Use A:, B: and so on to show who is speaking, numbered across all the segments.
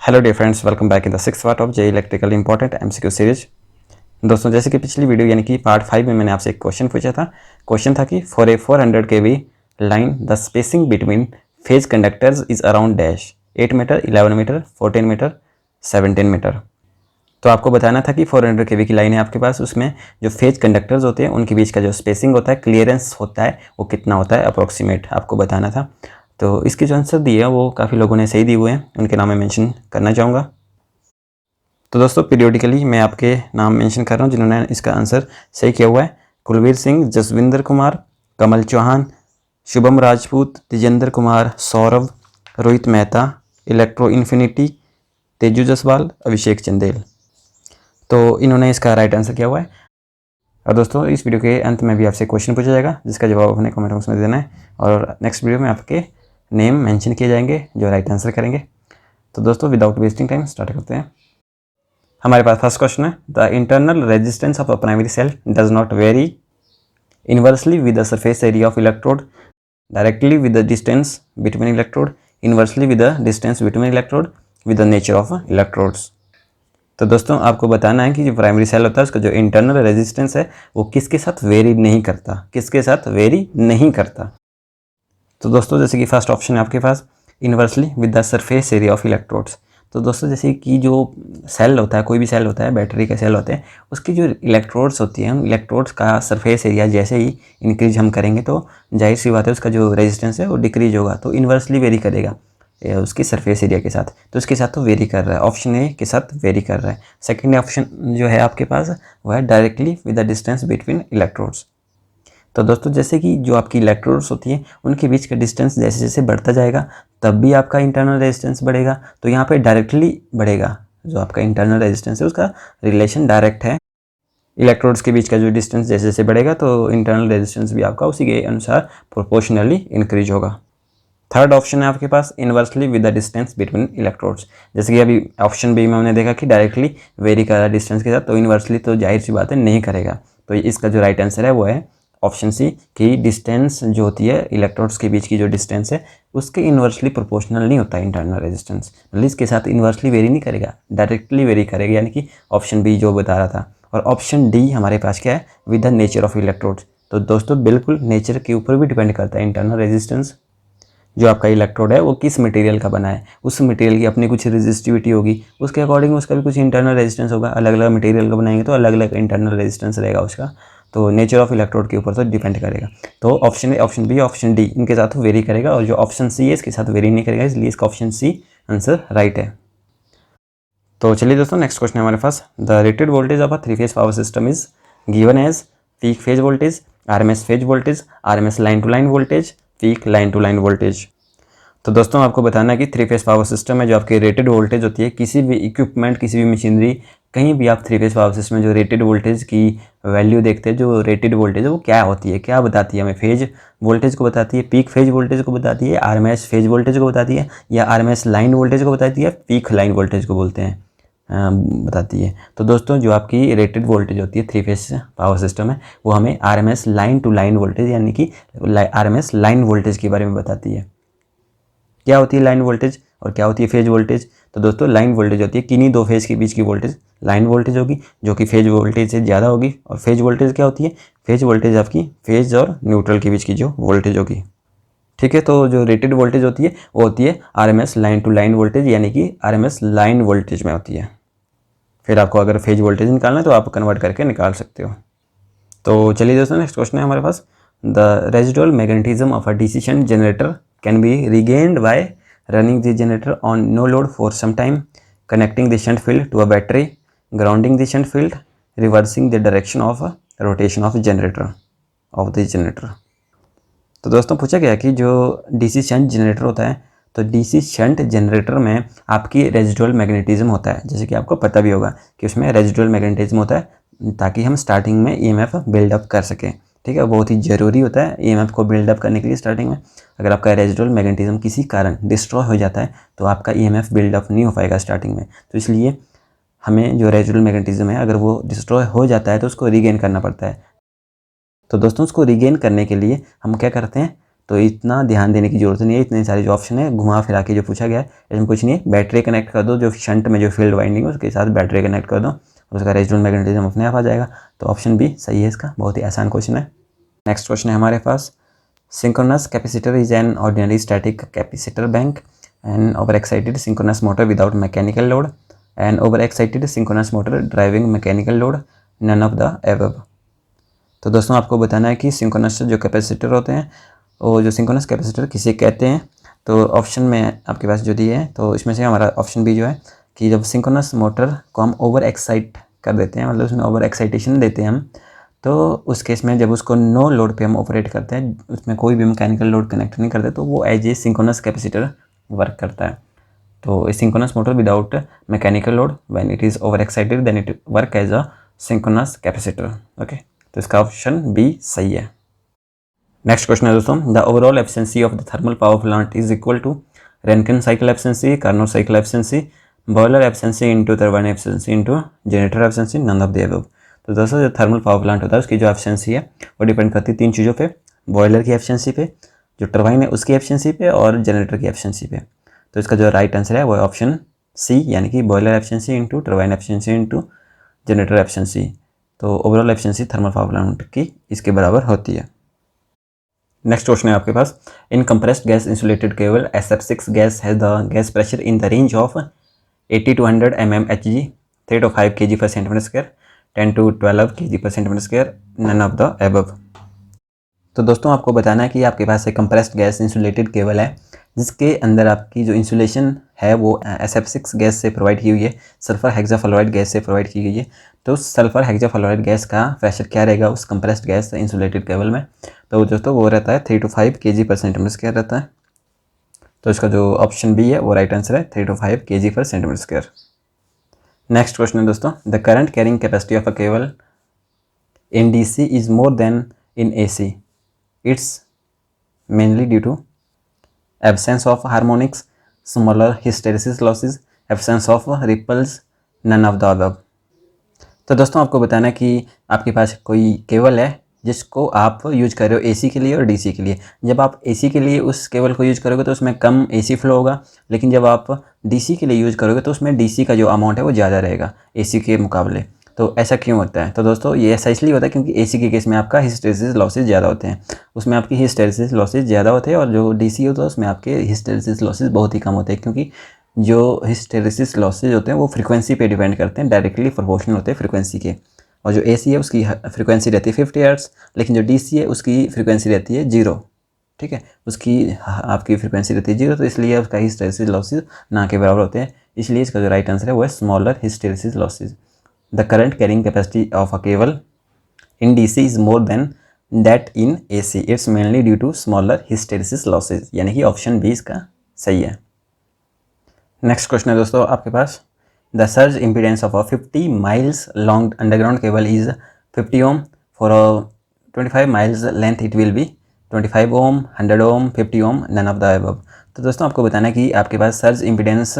A: Hello dear friends, welcome back in the six part of J electrical important MCQ series. दोस्तों, जैसे कि पिछली video यानी कि पार्ट 5 में मैंने आपसे एक क्वेश्चन पूछा था। क्वेश्चन था कि for a 400 kV line the spacing between phase conductors is around dash 8 metre, 11 metre, 14 metre, 17 metre. तो आपको बताना था कि 400 kV की लाइन है आपके पास, उसमें जो फेज कंडक्टर्स होते हैं उनके बीच का जो स्पेसिंग होता है, क्लियरेंस होता है, वो कितना होता है अप्रोक्सीमेट आपको बताना था। तो इसके जो आंसर दिए हैं वो काफ़ी लोगों ने सही दिए हुए हैं, उनके नाम मैं मेंशन करना चाहूँगा। तो दोस्तों, पीरियोडिकली मैं आपके नाम मेंशन कर रहा हूँ जिन्होंने इसका आंसर सही किया हुआ है। कुलवीर सिंह, जसविंदर कुमार, कमल चौहान, शुभम राजपूत, तेजेंद्र कुमार, सौरभ, रोहित मेहता, इलेक्ट्रो इन्फिनिटी, तेजू जसवाल, अभिषेक चंदेल। तो इन्होंने इसका राइट आंसर किया हुआ है। और दोस्तों, इस वीडियो के अंत में भी आपसे क्वेश्चन पूछा जाएगा जिसका जवाब अपने कमेंट बॉक्स में देना है, और नेक्स्ट वीडियो में आपके नेम मेंशन किए जाएंगे जो राइट आंसर करेंगे। तो दोस्तों, विदाउट वेस्टिंग टाइम स्टार्ट करते हैं। हमारे पास फर्स्ट क्वेश्चन है, the internal resistance of a primary cell does not vary inversely with the surface area of electrode, directly with the distance between electrode, inversely with the distance between electrode, with the nature of electrodes. तो दोस्तों, आपको बताना है कि जो primary cell होता है उसका जो इंटरनल रेजिस्टेंस है वो किसके साथ वेरी नहीं करता, किसके साथ वेरी नहीं करता। तो दोस्तों, जैसे कि फर्स्ट ऑप्शन है आपके पास inversely with the surface area of electrodes. तो दोस्तों, जैसे कि जो सेल होता है, कोई भी सेल होता है, बैटरी के सेल होते हैं, उसकी जो इलेक्ट्रोड्स होती हैं, इलेक्ट्रोड्स का सरफेस एरिया जैसे ही इंक्रीज हम करेंगे तो जाहिर सी बात है उसका जो रेजिस्टेंस है वो डिक्रीज होगा, तो इन्वर्सली वेरी करेगा उसकी सरफेस एरिया के साथ। तो इसके साथ तो वेरी कर रहा है, ऑप्शन ए के साथ वेरी कर रहा है। सेकेंड ऑप्शन जो है आपके पास वो है directly with the distance between electrodes. तो दोस्तों, जैसे कि जो आपकी इलेक्ट्रोड्स होती हैं उनके बीच का डिस्टेंस जैसे जैसे बढ़ता जाएगा तब भी आपका इंटरनल रेजिस्टेंस बढ़ेगा। तो यहाँ पे डायरेक्टली बढ़ेगा, जो आपका इंटरनल रेजिस्टेंस है उसका रिलेशन डायरेक्ट है। इलेक्ट्रोड्स के बीच का जो डिस्टेंस जैसे जैसे बढ़ेगा तो इंटरनल रेजिस्टेंस भी आपका उसी के अनुसार प्रोपोर्शनली इंक्रीज होगा। थर्ड ऑप्शन है आपके पास inversely with the distance between electrodes. जैसे कि अभी ऑप्शन बी में हमने देखा कि डायरेक्टली वेरी कर रहा है डिस्टेंस के साथ, तो इनवर्सली तो जाहिर सी बात है नहीं करेगा। तो इसका जो राइट आंसर है वो है ऑप्शन सी कि डिस्टेंस जो होती है इलेक्ट्रोड्स के बीच की जो डिस्टेंस है उसके इनवर्सली प्रोपोर्शनल नहीं होता इंटरनल रेजिस्टेंस, मतलब इसके साथ इनवर्सली वेरी नहीं करेगा, डायरेक्टली वेरी करेगा, यानी कि ऑप्शन बी जो बता रहा था। और ऑप्शन डी हमारे पास क्या है, with the nature of electrodes. तो दोस्तों, बिल्कुल नेचर के ऊपर भी डिपेंड करता है इंटरनल रेजिस्टेंस। जो आपका इलेक्ट्रोड है वो किस मटेरियल का बना है, उस मटेरियल की अपनी कुछ रेजिस्टिविटी होगी, उसके अकॉर्डिंग उसका भी कुछ इंटरनल रेजिस्टेंस होगा। अलग अलग मटेरियल का बनाएंगे तो अलग अलग इंटरनल रेजिस्टेंस रहेगा उसका। तो नेचर ऑफ इलेक्ट्रोड के ऊपर तो डिपेंड करेगा। तो option A, option B, option D इनके साथ वेरी करेगा, और जो ऑप्शन सी है इसके साथ वेरी नहीं करेगा, इसलिए इसका ऑप्शन सी आंसर राइट है। तो चलिए दोस्तों, नेक्स्ट क्वेश्चन है हमारे पास, the rated voltage of a three phase power system is given as peak phase voltage, RMS phase voltage, RMS line to line voltage, peak line to line voltage. तो दोस्तों, आपको बताना है कि 3-फेज पावर सिस्टम में जो आपकी रेटेड वोल्टेज होती है, किसी भी इक्विपमेंट, किसी भी मशीनरी, कहीं भी आप 3-फेज पावर सिस्टम में जो रेटेड वोल्टेज की वैल्यू देखते हैं, जो रेटेड वोल्टेज है वो क्या होती है, क्या बताती है हमें, फेज वोल्टेज को बताती है, पीक फेज वोल्टेज को बताती है, आरएमएस फेज वोल्टेज को बताती है, या आरएमएस लाइन वोल्टेज को बताती है, पीक लाइन वोल्टेज को बोलते हैं बताती है। तो दोस्तों, जो आपकी रेटेड वोल्टेज होती है 3-फेज पावर सिस्टम है वो हमें RMS line to line voltage यानी कि आरएमएस लाइन वोल्टेज के बारे में बताती है। क्या होती है लाइन वोल्टेज और क्या होती है फेज वोल्टेज। तो दोस्तों, लाइन वोल्टेज होती है किन्हीं दो फेज के बीच की वोल्टेज लाइन वोल्टेज होगी, जो कि फेज वोल्टेज से ज़्यादा होगी। और फेज वोल्टेज क्या होती है, फेज वोल्टेज आपकी फेज और न्यूट्रल के बीच की जो वोल्टेज होगी। ठीक है, तो जो रेटेड वोल्टेज होती है वो होती है RMS line to line voltage, यानी कि आरएमएस लाइन वोल्टेज में होती है। फिर आपको अगर फेज वोल्टेज निकालना है तो आप कन्वर्ट करके निकाल सकते हो। तो चलिए दोस्तों, नेक्स्ट क्वेश्चन है हमारे पास, the residual magnetism of a DC shunt generator can be regained by running the generator on no load for some time, connecting the shunt field to a battery, grounding the shunt field, reversing the direction of rotation of the generator। तो दोस्तों, पूछा गया कि जो DC shunt generator होता है, तो DC shunt generator में आपकी रेजिडुअल मैग्नेटिज्म होता है, जैसे कि आपको पता भी होगा कि उसमें रेजिडुअल मैग्नेटिज्म होता है ताकि हम स्टार्टिंग में ईएमएफ बिल्डअप कर सकें। ठीक है, बहुत ही ज़रूरी होता है ईएमएफ को बिल्डअप करने के लिए स्टार्टिंग में। अगर आपका रेजिडुअल मैग्नेटिज्म किसी कारण डिस्ट्रॉय हो जाता है तो आपका ईएमएफ बिल्डअप नहीं हो पाएगा स्टार्टिंग में। तो इसलिए हमें जो रेजिडुअल मैग्नेटिज्म है अगर वो डिस्ट्रॉय हो जाता है तो उसको रीगेन करना पड़ता है। तो दोस्तों, उसको रीगेन करने के लिए हम क्या करते हैं, तो इतना ध्यान देने की जरूरत नहीं है। इतने सारे जो ऑप्शन है घुमा फिरा के जो पूछा गया है इसमें कुछ नहीं है। बैटरी कनेक्ट कर दो, जो शंट में जो फील्ड वाइंडिंग है उसके साथ बैटरी कनेक्ट कर दो, उसका रेजिडुअल मैग्नेटिज्म अपने आप आ जाएगा। तो ऑप्शन बी सही है इसका, बहुत ही आसान क्वेश्चन है। नेक्स्ट क्वेश्चन है हमारे पास, synchronous capacitor is an ordinary static capacitor bank, an over excited synchronous motor without mechanical load, an over excited synchronous motor driving mechanical load, none of the above. तो दोस्तों आपको बताना है कि सिंक्रोनस जो कैपेसिटर होते हैं वो जो सिंक्रोनस कैपेसिटर किसे कहते हैं। तो ऑप्शन में आपके पास जो दिए हैं तो इसमें से हमारा ऑप्शन बी जो है कि जब सिंक्रोनस मोटर को हम ओवर एक्साइट कर देते हैं, मतलब उसमें ओवर एक्साइटेशन देते हैं हम, तो उस केस में जब उसको नो लोड पे हम ऑपरेट करते हैं, उसमें कोई भी मैकेनिकल लोड कनेक्ट नहीं करते, तो वो as a synchronous capacitor work करता है। तो synchronous motor without mechanical load when it is over excited then it work as a synchronous capacitor. Okay, तो इसका ऑप्शन बी सही है। नेक्स्ट क्वेश्चन है दोस्तों, the overall efficiency of the thermal power plant is equal to Rankine cycle efficiency, Carnot cycle efficiency, boiler efficiency into turbine efficiency into generator efficiency, none of the above. तो दोस्तों जो thermal power plant होता है उसकी जो efficiency है वो depend करती है तीन चीज़ों पे, बॉयलर की एफिशिएंसी पे, जो टरबाइन है उसकी एफिशिएंसी पे, और जनरेटर की एफिशिएंसी पे। तो इसका जो राइट आंसर है वो ऑप्शन सी, यानी कि boiler efficiency into turbine efficiency into generator efficiency. तो overall efficiency thermal power plant की इसके बराबर होती है। नेक्स्ट क्वेश्चन है आपके पास, in compressed gas insulated cable SF6 gas has the gas pressure in the range of 80 to 100 mmHg, 3 to 5 kg per centimeter square, 10 to 12 kg per centimeter square, none of the above। तो दोस्तों आपको बताना है कि आपके पास एक compressed gas insulated cable है जिसके अंदर आपकी जो इंसुलेशन है वो SF6 गैस से प्रोवाइड की हुई है, सल्फर हेक्साफ्लोराइड गैस से प्रोवाइड की गई है। तो सल्फर हेक्साफ्लोराइड गैस का प्रेशर क्या रहेगा उस कंप्रेस्ड गैस इंसुलेटेड केबल में, तो दोस्तों वो रहता है 3 to 5 kg per centimeter square रहता है। तो इसका जो ऑप्शन बी है वो राइट आंसर है, 3 to 5 kg per centimeter square। Next question है दोस्तों, the current carrying capacity of a cable in DC is more than in AC, it's mainly due to absence of harmonics, smaller hysteresis losses, absence of ripples, none of the above। तो दोस्तों आपको बताना है कि आपके पास कोई cable है जिसको आप यूज कर रहे हो AC के लिए और DC के लिए। जब आप AC के लिए उस केबल को यूज करोगे तो उसमें कम AC फ्लो होगा, लेकिन जब आप DC के लिए यूज करोगे तो उसमें DC का जो अमाउंट है वो ज़्यादा रहेगा AC के मुकाबले। तो ऐसा क्यों होता है? तो दोस्तों ये ऐसा इसलिए होता है क्योंकि AC के केस में आपका हिस्टेरेसिस लॉसेज ज़्यादा होते हैं, उसमें आपकी हिस्टेरेसिस लॉसेज ज़्यादा होते हैं, और जो DC होता है उसमें आपके हिस्टेरेसिस लॉसेज बहुत ही कम होते हैं, क्योंकि जो हिस्टेरेसिस लॉसेज होते हैं वो फ्रीक्वेंसी पे डिपेंड करते हैं, डायरेक्टली प्रोपोर्शनल होते हैं फ्रीक्वेंसी के। और जो AC है उसकी फ्रीक्वेंसी रहती है 50 हर्ट्ज़, लेकिन जो DC है उसकी फ्रीक्वेंसी रहती है 0। ठीक है, उसकी आपकी फ्रीक्वेंसी रहती है 0, तो इसलिए उसका हिस्टेरेसिस लॉसेज ना के बराबर होते हैं। इसलिए इसका जो राइट आंसर है वो है smaller hysteresis losses. The current carrying capacity of a cable in DC is more than that in AC. It's mainly due to smaller hysteresis losses, यानी कि ऑप्शन बी इसका सही है। नेक्स्ट क्वेश्चन है दोस्तों आपके पास, the surge impedance of a 50 miles long underground cable is 50 ohm, for a 25 miles length it will be 25 ohm, 100 ohm, 50 ohm, नन ऑफ द अबव। तो दोस्तों आपको बताना है कि आपके पास सर्ज इम्पीडेंस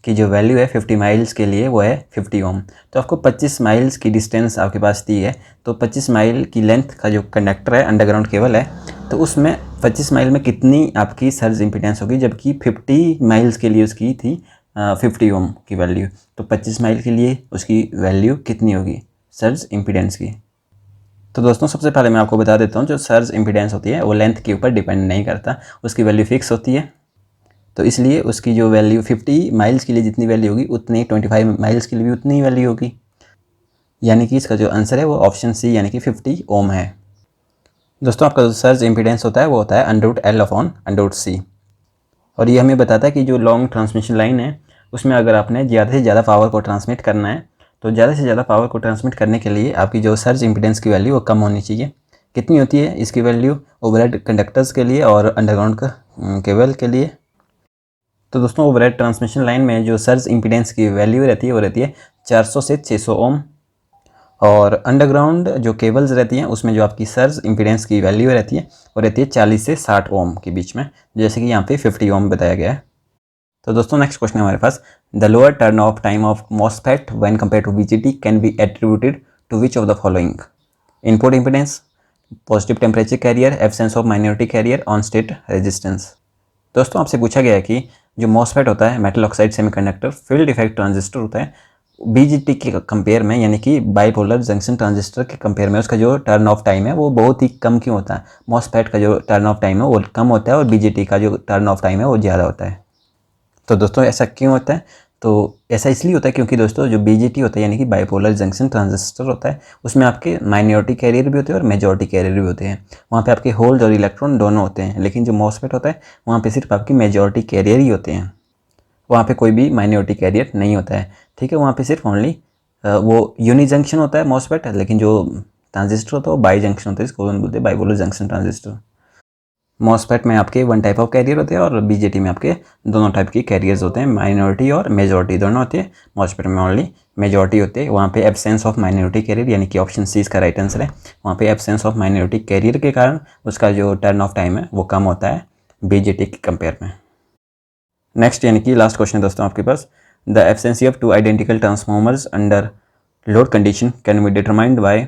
A: की जो वैल्यू है 50 माइल्स के लिए वो है 50 ओम। तो आपको 25 माइल्स की डिस्टेंस आपके पास दी है, तो 25 माइल की लेंथ का जो कंडक्टर है अंडरग्राउंड केबल है, तो उसमें 25 माइल में कितनी आपकी सर्ज इम्पीडेंस होगी, जबकि 50 माइल्स के लिए उसकी थी 50 ओम की वैल्यू। तो 25 माइल के लिए उसकी वैल्यू कितनी होगी सर्ज इम्पीडेंस की? तो दोस्तों सबसे पहले मैं आपको बता देता हूँ, जो सर्ज इम्पीडेंस होती है वो लेंथ के ऊपर डिपेंड नहीं करता, उसकी वैल्यू फिक्स होती है। तो इसलिए उसकी जो वैल्यू 50 माइल्स के लिए जितनी वैल्यू होगी उतनी 25 माइल्स के लिए भी उतनी ही वैल्यू होगी, यानी कि इसका जो आंसर है वो ऑप्शन सी यानी कि 50 ओम है। दोस्तों आपका जो सर्ज इम्पीडेंस होता है वो होता है √L/√C, और ये हमें बताता है कि जो लॉन्ग ट्रांसमिशन लाइन है उसमें अगर आपने ज़्यादा से ज़्यादा पावर को ट्रांसमिट करना है, तो ज़्यादा से ज़्यादा पावर को ट्रांसमिट करने के लिए आपकी जो सर्ज इम्पीडेंस की वैल्यू वो कम होनी चाहिए। कितनी होती है इसकी वैल्यू ओवरहेड कंडक्टर्स के लिए और अंडरग्राउंड केबल के लिए? तो दोस्तों ओवरहेड ट्रांसमिशन लाइन में जो सर्ज इम्पीडेंस की वैल्यू रहती है वो रहती है 400 से 600 ओम, और अंडरग्राउंड जो केबल्स रहती हैं उसमें जो आपकी सर्ज इम्पीडेंस की वैल्यू रहती है वो रहती है 40 से 60 ओम के बीच में, जैसे कि यहाँ पे 50 ओम बताया गया है। तो दोस्तों नेक्स्ट क्वेश्चन है हमारे पास, the lower turn off time of MOSFET when compare to VGT can be attributed to which of the following? Input impedance, positive temperature carrier, absence of minority carrier, on state resistance. दोस्तों आपसे पूछा गया है कि जो MOSFET होता है metal oxide semiconductor field effect transistor होता है, बीजीटी के कंपेयर में यानी कि बाइपोलर जंक्शन ट्रांजिस्टर के कंपेयर में उसका जो टर्न ऑफ टाइम है वो बहुत ही कम क्यों होता है? मॉसफेट का जो टर्न ऑफ टाइम है वो कम होता है और बीजीटी का जो टर्न ऑफ टाइम है वो ज़्यादा होता है। तो दोस्तों ऐसा क्यों होता है? तो ऐसा इसलिए होता है क्योंकि दोस्तों जो बीजीटी होता है यानी कि बाइपोलर जंक्शन ट्रांजिस्टर होता है, उसमें आपके माइनॉरिटी कैरियर भी होते हैं और मेजॉरिटी कैरियर भी होते हैं। वहाँ पे आपके होल्स और इलेक्ट्रॉन दोनों होते हैं, लेकिन जो मॉसफेट होता है वहाँ पे सिर्फ आपकी मेजॉरिटी कैरियर ही होते हैं, वहाँ पे कोई भी माइनॉरिटी कैरियर नहीं होता है। ठीक है, वहाँ पे सिर्फ ओनली वो यूनि जंक्शन होता है मॉसफेट, लेकिन जो ट्रांजिस्टर होता है वो बाई जंक्शन होता है, इसको बोलते हैं बाइपोलर जंक्शन ट्रांजिस्टर। मॉसफेट में आपके वन टाइप ऑफ कैरियर होते हैं और बीजेटी में आपके दोनों टाइप की कैरियर्स होते हैं, माइनॉरिटी और मेजॉरिटी दोनों होती है। मॉसफेट में ओनली मेजॉरिटी होती है, वहाँ पे एब्सेंस ऑफ माइनॉरिटी कैरियर यानी कि ऑप्शन सी इसका राइट आंसर है। वहाँ पे एब्सेंस ऑफ माइनॉरिटी कैरियर के कारण उसका जो टर्न ऑफ टाइम है वो कम होता है बीजेटी के कंपेयर में। नेक्स्ट यानी कि लास्ट क्वेश्चन दोस्तों आपके पास, the efficiency of two identical transformers under load condition can be determined by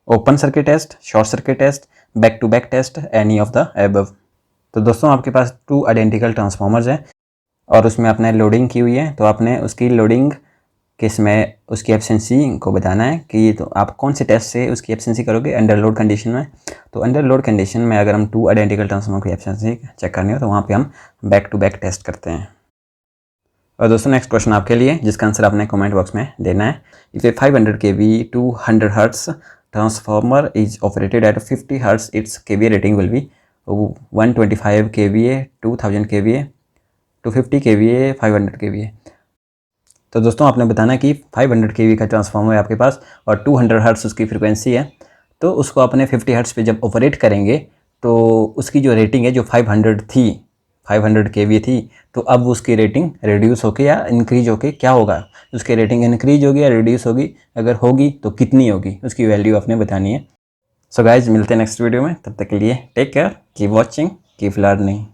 A: open circuit test, short circuit test, back to back test, any of the above. तो दोस्तों आपके पास to identical transformers हैं और उसमें आपने लोडिंग की हुई है, तो आपने उसकी लोडिंग किस में उसकी एफिशिएंसी को बताना है कि तो आप कौन से टेस्ट से उसकी एफिशिएंसी करोगे अंडर लोड कंडीशन में। तो अंडर लोड कंडीशन में अगर हम टू आइडेंटिकल ट्रांसफॉर्मर की एफिशिएंसी चेक करनी हो तो वहाँ पे हम बैक टू बैक टेस्ट करते हैं। और दोस्तों नेक्स्ट क्वेश्चन आपके लिए जिसका आंसर आपने कमेंट बॉक्स में देना है। If a 500 kV 200 hertz transformer is operated at 50 hertz, it's kVA rating will be 125 kVA, 2000 kVA, 250 kVA, 500 kVA। तो दोस्तों आपने बताना कि 500 kV का ट्रांसफार्मर है आपके पास और 200 हर्ट्स उसकी फ्रिक्वेंसी है, तो उसको अपने 50 हर्ट्स पे जब ऑपरेट करेंगे तो उसकी जो रेटिंग है जो 500 kV थी, तो अब उसकी रेटिंग रिड्यूस होके या इंक्रीज होके क्या होगा? उसकी रेटिंग इंक्रीज होगी या रिड्यूस होगी? अगर होगी तो कितनी होगी, उसकी वैल्यू आपने बतानी है। सो गाइज मिलते हैं नेक्स्ट वीडियो में, तब तक के लिए take care, keep watching, keep learning.